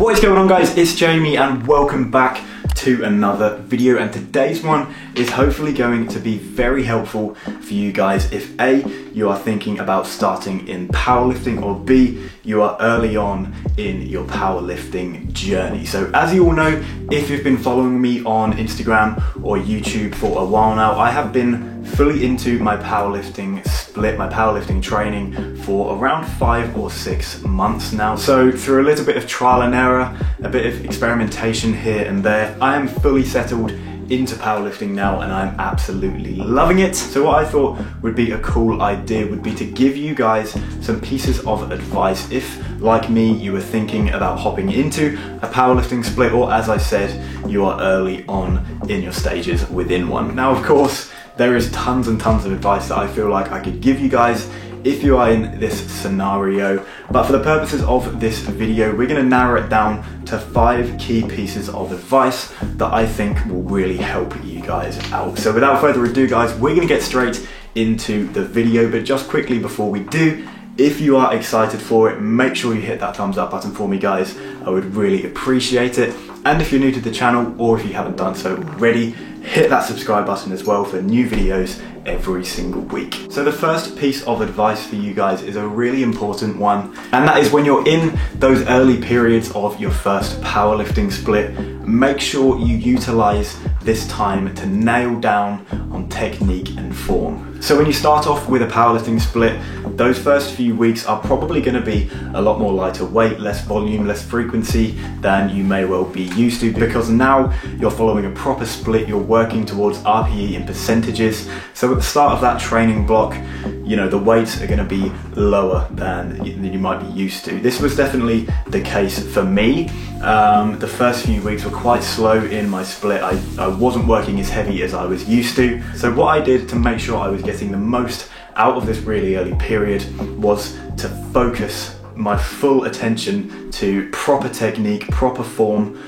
What is going on, guys? It's Jamie and welcome back to another video, and today's one is hopefully going to be very helpful for you guys if A, you are thinking about starting in powerlifting, or B, you are early on in your powerlifting journey. So as you all know, if you've been following me on Instagram or YouTube for a while now, I have been fully into my powerlifting split, my powerlifting training for around 5 or 6 months now. So through a little bit of trial and error, a bit of experimentation here and there, I am fully settled into powerlifting now and I'm absolutely loving it. So what I thought would be a cool idea would be to give you guys some pieces of advice if, like me, you were thinking about hopping into a powerlifting split, or as I said, you are early on in your stages within one. Now, of course, there is tons and tons of advice that I feel like I could give you guys if you are in this scenario, but for the purposes of this video, we're going to narrow it down to 5 key pieces of advice that I think will really help you guys out. So without further ado, guys, we're going to get straight into the video, but just quickly before we do, if you are excited for it, make sure you hit that thumbs up button for me, guys. I would really appreciate it. And if you're new to the channel, or if you haven't done so already, hit that subscribe button as well for new videos every single week. So the first piece of advice for you guys is a really important one, and that is when you're in those early periods of your first powerlifting split, make sure you utilize this time to nail down on technique and form. So when you start off with a powerlifting split, those first few weeks are probably going to be a lot more lighter weight, less volume, less frequency than you may well be used to, because now you're following a proper split, you're working towards RPE in percentages. So at the start of that training block, you know, the weights are going to be lower than you might be used to. This was definitely the case for me. The first few weeks were quite slow in my split. I wasn't working as heavy as I was used to. So what I did to make sure I was getting the most out of this really early period was to focus my full attention to proper technique, proper form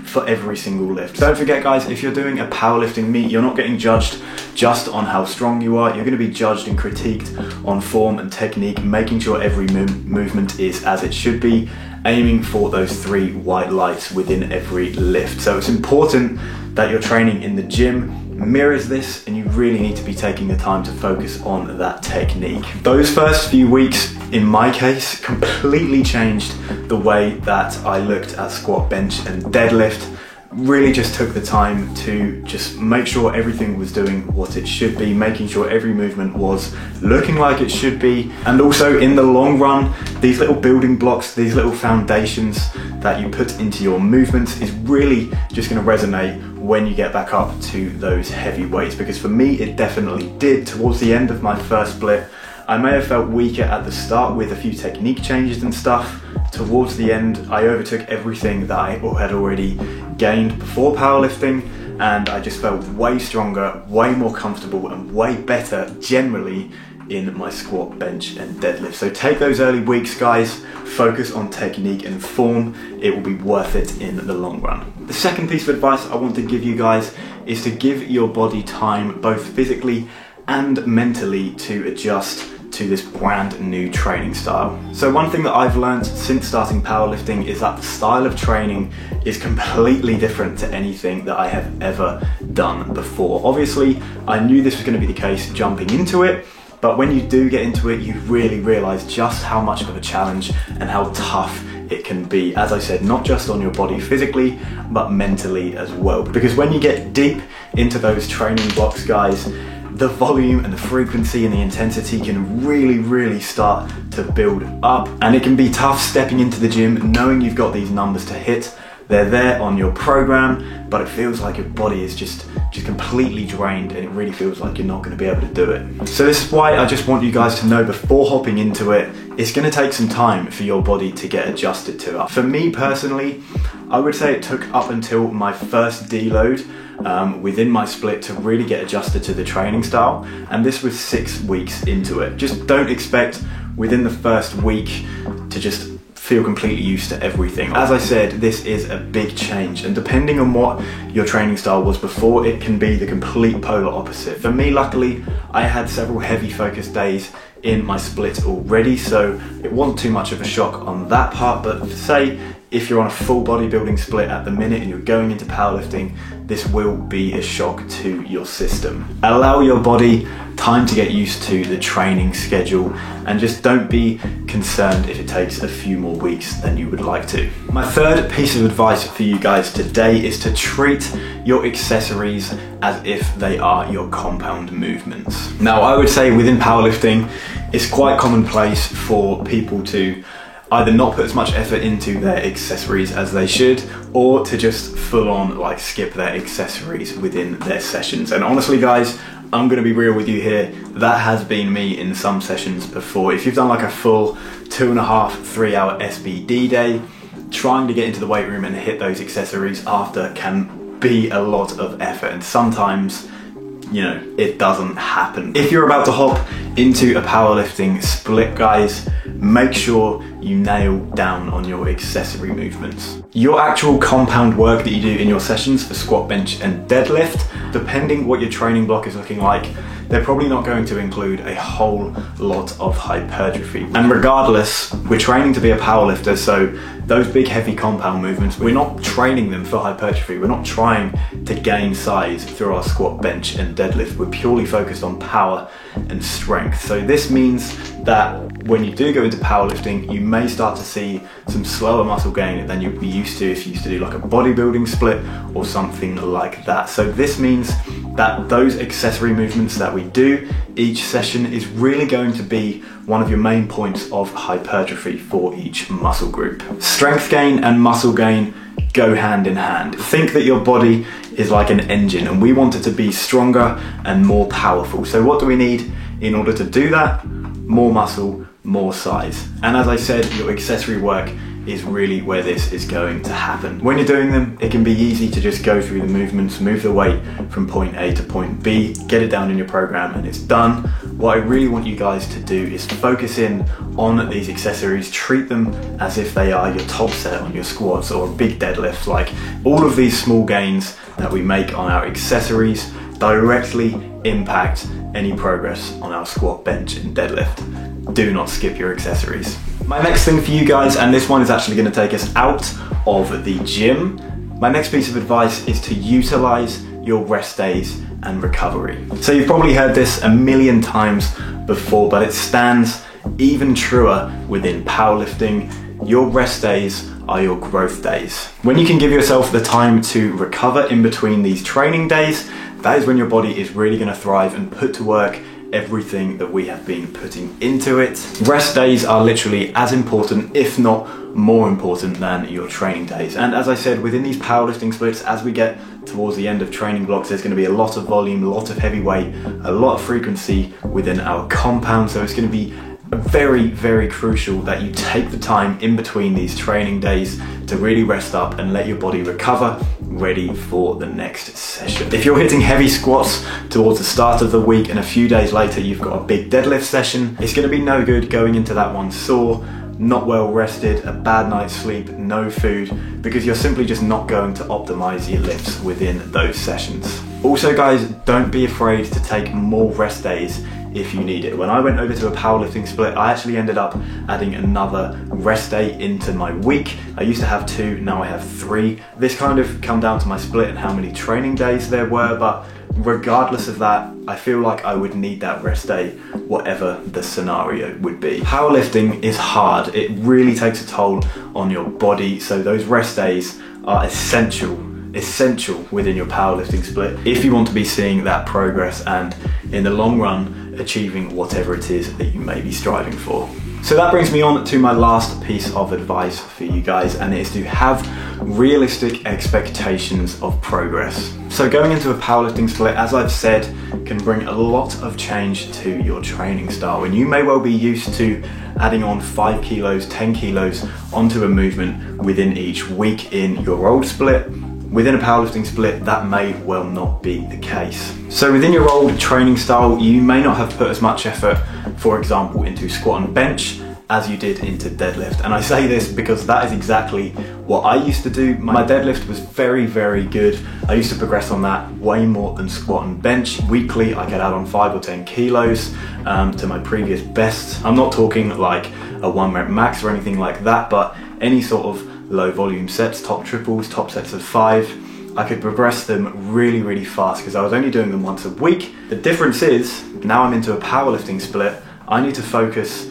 for every single lift. Don't forget, guys, if you're doing a powerlifting meet, you're not getting judged just on how strong you are. You're going to be judged and critiqued on form and technique, making sure every movement is as it should be, aiming for those 3 white lights within every lift. So it's important that your training in the gym mirrors this, and you really need to be taking the time to focus on that technique. Those first few weeks, in my case, completely changed the way that I looked at squat, bench and deadlift. Really just took the time to just make sure everything was doing what it should be, making sure every movement was looking like it should be. And also in the long run, these little building blocks, these little foundations that you put into your movements is really just going to resonate when you get back up to those heavy weights. Because for me, it definitely did. Towards the end of my first split, I may have felt weaker at the start with a few technique changes and stuff. Towards the end, I overtook everything that I had already gained before powerlifting, and I just felt way stronger, way more comfortable, and way better generally in my squat, bench and deadlift. So take those early weeks, guys, focus on technique and form. It will be worth it in the long run. The second piece of advice I want to give you guys is to give your body time, both physically and mentally, to adjust to this brand new training style. So one thing that I've learned since starting powerlifting is that the style of training is completely different to anything that I have ever done before. Obviously, I knew this was going to be the case jumping into it, but when you do get into it, you really realize just how much of a challenge and how tough it can be. As I said, not just on your body physically, but mentally as well. Because when you get deep into those training blocks, guys, the volume and the frequency and the intensity can really start to build up, and it can be tough stepping into the gym knowing you've got these numbers to hit. They're there on your program, but it feels like your body is just completely drained, and it really feels like you're not going to be able to do it. So this is why I just want you guys to know before hopping into it, it's going to take some time for your body to get adjusted to it. For me personally, I would say it took up until my first deload within my split to really get adjusted to the training style, and this was 6 weeks into it. Just don't expect within the first week to just feel completely used to everything. As I said, this is a big change, and depending on what your training style was before, it can be the complete polar opposite. For me, luckily, I had several heavy focus days in my split already, so it wasn't too much of a shock on that part. But say if you're on a full bodybuilding split at the minute and you're going into powerlifting, this will be a shock to your system. Allow your body time to get used to the training schedule and just don't be concerned if it takes a few more weeks than you would like to. My third piece of advice for you guys today is to treat your accessories as if they are your compound movements. Now, I would say within powerlifting, it's quite commonplace for people to either not put as much effort into their accessories as they should, or to just full on like skip their accessories within their sessions. And honestly guys, I'm gonna be real with you here, that has been me in some sessions before. If you've done like a full 2.5, 3 hour SBD day, trying to get into the weight room and hit those accessories after can be a lot of effort, and sometimes, you know, it doesn't happen. If you're about to hop into a powerlifting split, guys, make sure you nail down on your accessory movements. Your actual compound work that you do in your sessions for squat, bench, and deadlift, depending what your training block is looking like, they're probably not going to include a whole lot of hypertrophy. And regardless, we're training to be a powerlifter, so those big heavy compound movements, we're not training them for hypertrophy. We're not trying to gain size through our squat, bench, and deadlift. We're purely focused on power and strength. So this means that when you do go into powerlifting, you may start to see some slower muscle gain than you'd be used to if you used to do like a bodybuilding split or something like that. So this means that those accessory movements that we do each session is really going to be one of your main points of hypertrophy for each muscle group. Strength gain and muscle gain go hand in hand. Think that your body is like an engine and we want it to be stronger and more powerful. So what do we need in order to do that? More muscle, more size. And as I said, your accessory work is really where this is going to happen. When you're doing them, it can be easy to just go through the movements, move the weight from point A to point B, get it down in your program and it's done. What I really want you guys to do is focus in on these accessories, treat them as if they are your top set on your squats or a big deadlift. Like all of these small gains that we make on our accessories directly impact any progress on our squat, bench and deadlift. Do not skip your accessories. My next thing for you guys, and this one is actually going to take us out of the gym, my next piece of advice is to utilize your rest days and recovery. So you've probably heard this a million times before, but it stands even truer within powerlifting. Your rest days are your growth days. When you can give yourself the time to recover in between these training days, that is when your body is really going to thrive and put to work everything that we have been putting into it. Rest days are literally as important, if not more important, than your training days. And as I said, within these powerlifting splits, as we get towards the end of training blocks, there's going to be a lot of volume, a lot of heavy weight, a lot of frequency within our compound. So it's going to be very, very crucial that you take the time in between these training days to really rest up and let your body recover, ready for the next session. If you're hitting heavy squats towards the start of the week and a few days later you've got a big deadlift session, it's going to be no good going into that one sore, not well rested, a bad night's sleep, no food, because you're simply just not going to optimize your lifts within those sessions. Also guys, don't be afraid to take more rest days if you need it. When I went over to a powerlifting split, I actually ended up adding another rest day into my week. I used to have 2, now I have 3. This kind of come down to my split and how many training days there were, but regardless of that, I feel like I would need that rest day, whatever the scenario would be. Powerlifting is hard. It really takes a toll on your body, so those rest days are essential within your powerlifting split if you want to be seeing that progress and in the long run achieving whatever it is that you may be striving for. So that brings me on to my last piece of advice for you guys, and it is to have realistic expectations of progress. So going into a powerlifting split, as I've said, can bring a lot of change to your training style, and you may well be used to adding on 5 kilos, 10 kilos onto a movement within each week in your old split. Within a powerlifting split, that may well not be the case. So within your old training style, you may not have put as much effort, for example, into squat and bench as you did into deadlift. And I say this because that is exactly what I used to do. My deadlift was very, very good. I used to progress on that way more than squat and bench. Weekly, I could add on 5 or 10 kilos to my previous best. I'm not talking like a 1 rep max or anything like that, but any sort of low volume sets, top triples, top sets of 5. I could progress them really, really fast because I was only doing them once a week. The difference is, now I'm into a powerlifting split, I need to focus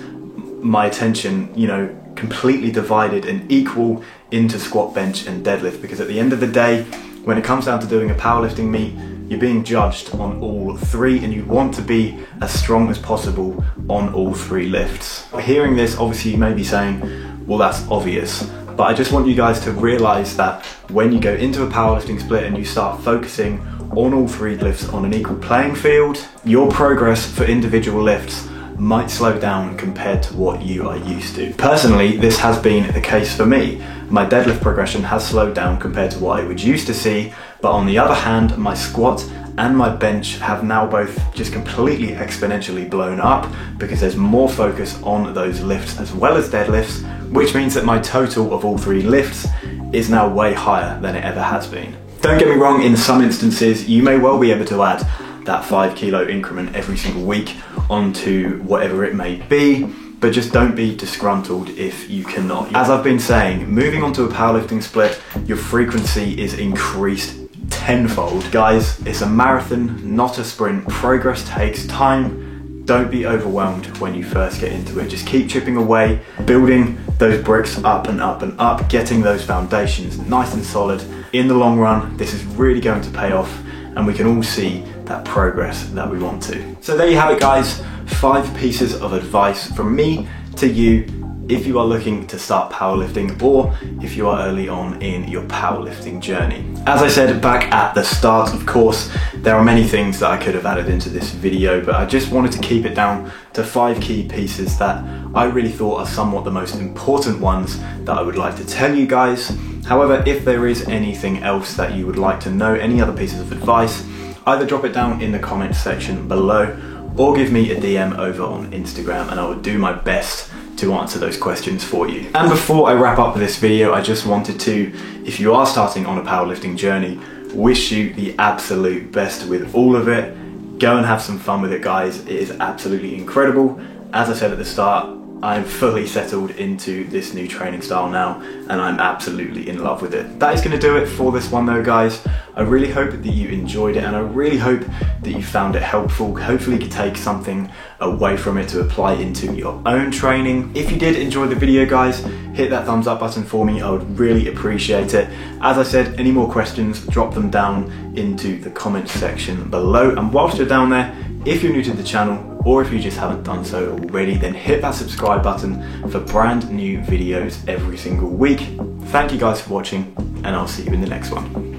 my attention, you know, completely divided and equal into squat, bench and deadlift, because at the end of the day, when it comes down to doing a powerlifting meet, you're being judged on all 3 and you want to be as strong as possible on all 3 lifts. Hearing this, obviously you may be saying, well, that's obvious, but I just want you guys to realize that when you go into a powerlifting split and you start focusing on all 3 lifts on an equal playing field, your progress for individual lifts might slow down compared to what you are used to. Personally, this has been the case for me. My deadlift progression has slowed down compared to what I would used to see, but on the other hand, my squat and my bench have now both just completely exponentially blown up because there's more focus on those lifts as well as deadlifts, which means that my total of all 3 lifts is now way higher than it ever has been. Don't get me wrong, in some instances, you may well be able to add that 5 kilo increment every single week onto whatever it may be, but just don't be disgruntled if you cannot. As I've been saying, moving on to a powerlifting split, your frequency is increased tenfold. Guys, it's a marathon, not a sprint. Progress takes time. Don't be overwhelmed when you first get into it. Just keep chipping away, building those bricks up and up and up, getting those foundations nice and solid. In the long run, this is really going to pay off and we can all see that progress that we want to. So there you have it, guys. 5 pieces of advice from me to you if you are looking to start powerlifting or if you are early on in your powerlifting journey. As I said back at the start, of course, there are many things that I could have added into this video, but I just wanted to keep it down to 5 key pieces that I really thought are somewhat the most important ones that I would like to tell you guys. However, if there is anything else that you would like to know, any other pieces of advice, either drop it down in the comment section below or give me a DM over on Instagram and I will do my best to answer those questions for you. And before I wrap up this video, I just wanted to, if you are starting on a powerlifting journey, wish you the absolute best with all of it. Go and have some fun with it, guys. It is absolutely incredible. As I said at the start, I'm fully settled into this new training style now and I'm absolutely in love with it. That is going to do it for this one though, guys. I really hope that you enjoyed it and I really hope that you found it helpful. Hopefully you could take something away from it to apply into your own training. If you did enjoy the video, guys, hit that thumbs up button for me. I would really appreciate it. As I said, any more questions, drop them down into the comment section below. And whilst you're down there, if you're new to the channel, or if you just haven't done so already, then hit that subscribe button for brand new videos every single week. Thank you guys for watching, and I'll see you in the next one.